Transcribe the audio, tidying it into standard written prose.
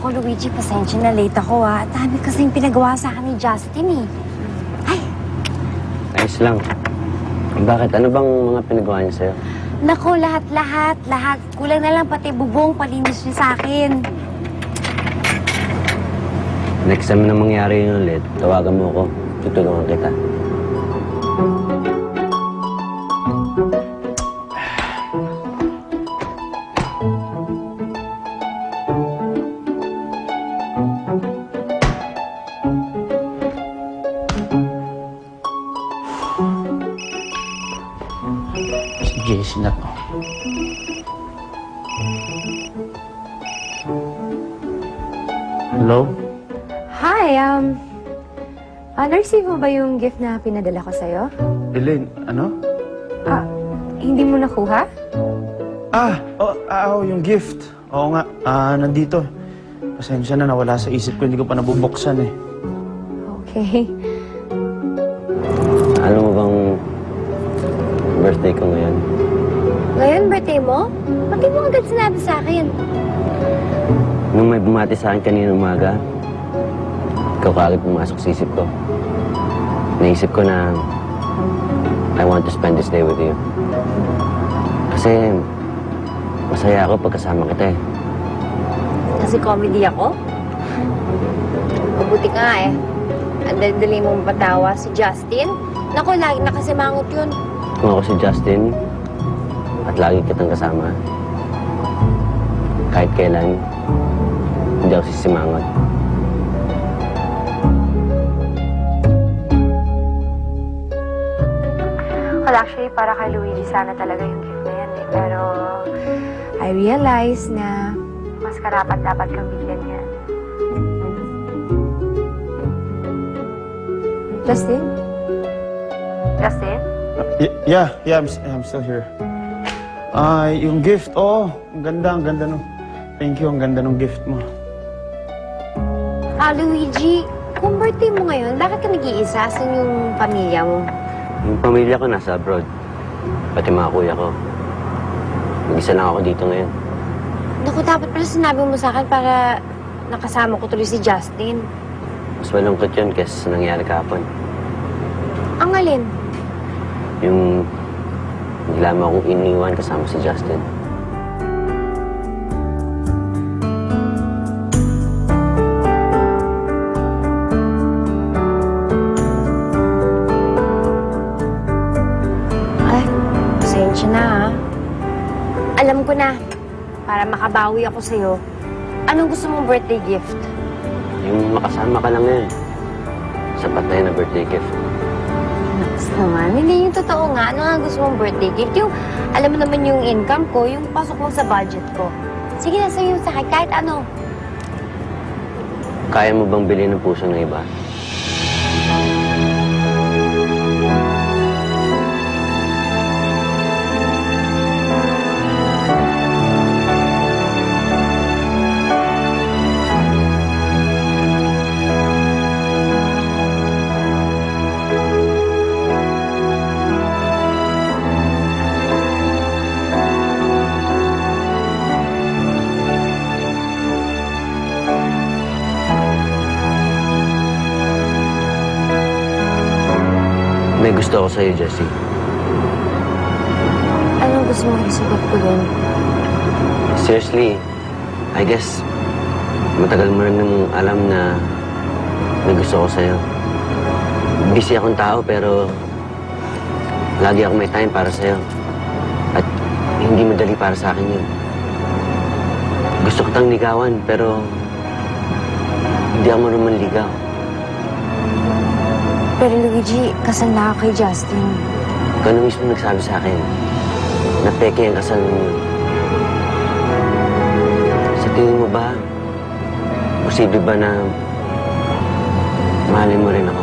Naku, Luigi, pasensya na late ako ha. Dami kasing pinagawa sa akin ni Justin eh. Ay, Ayos lang. Bakit? Ano bang mga pinagawa niya sa'yo? naku, lahat. Kulang na lang pati bubong, palinis niya sa akin. Next time na mangyari yun ulit, tawagan mo ako. Tutulungan kita. Si JC na to. Hello? Hi, na-receive mo ba yung gift na pinadala ko sa'yo? Elaine, ano? Hindi mo nakuha? Yung gift. Oo nga, nandito. Pasensya na, nawala sa isip ko. Hindi ko pa nabubuksan eh. Okay. Alam mo bang birthday ko ngayon? Ngayon, birthday mo? Ba't di mo agad sinabi sa akin? Nung may bumati sa akin kanina umaga, ikaw kaagad pumasok sa isip ko. Naisip ko na I want to spend this day with you. Kasi masaya ako pagkasama kita eh. Kasi comedy ako? Mabuti ka nga eh. Ang dali mong patawa si Justin. Naku, lagi nakasimangot yun. Kung ako si Justin at lagi kitang kasama, kahit kailan, hindi ako sisimangot. Well, actually, para kay Luigi sana talaga yung gift na yan eh. Pero I realize na mas karapat-dapat kang bigyan yan. Justin? Justin? Yeah, I'm still here. Yung gift, ang ganda no. Thank you, ang ganda ng gift mo. Luigi, kung birthday mo ngayon, bakit ka nag-iisa? Asan yung pamilya mo? Yung pamilya ko nasa abroad. Pati mga kuya ko. Mag-isa lang ako dito ngayon. Naku, dapat pala sinabi mo sa akin para nakasama ko tuloy si Justin. Mas malungkot yun kaysa sa nangyari kahapon. Ang alin? Yung bigla mo akong iniwan kasama si Justin. Ay, pasensya na ha. Alam ko na, para makabawi ako sa'yo, anong gusto mong birthday gift? Yung makasama ka lang ngayon. Sapat na yun na birthday gift. Naks naman, hindi yung totoo nga. Ano nga gusto mong birthday gift? Yung, alam mo naman yung income ko, yung pasok mo sa budget ko. Sige na, sa'yo sa akin, kahit ano. Kaya mo bang bilhin ng puso ng iba? May gusto ako sa'yo, Jessie. Anong gusto mong isugot ko dun? Seriously, I guess matagal mo rin namang alam na may gusto ko sa'yo. Busy akong tao pero lagi ako may time para sa'yo. At hindi madali para sa akin yun. Gusto kitang ligawan pero hindi ako marunong manligaw. Pero Luigi, kasal na ako kay Justin. Ikaw na mismo nagsabi sa akin na peke ang kasal ninyo. Sa tingin mo ba, posible ba na mahalin mo rin ako?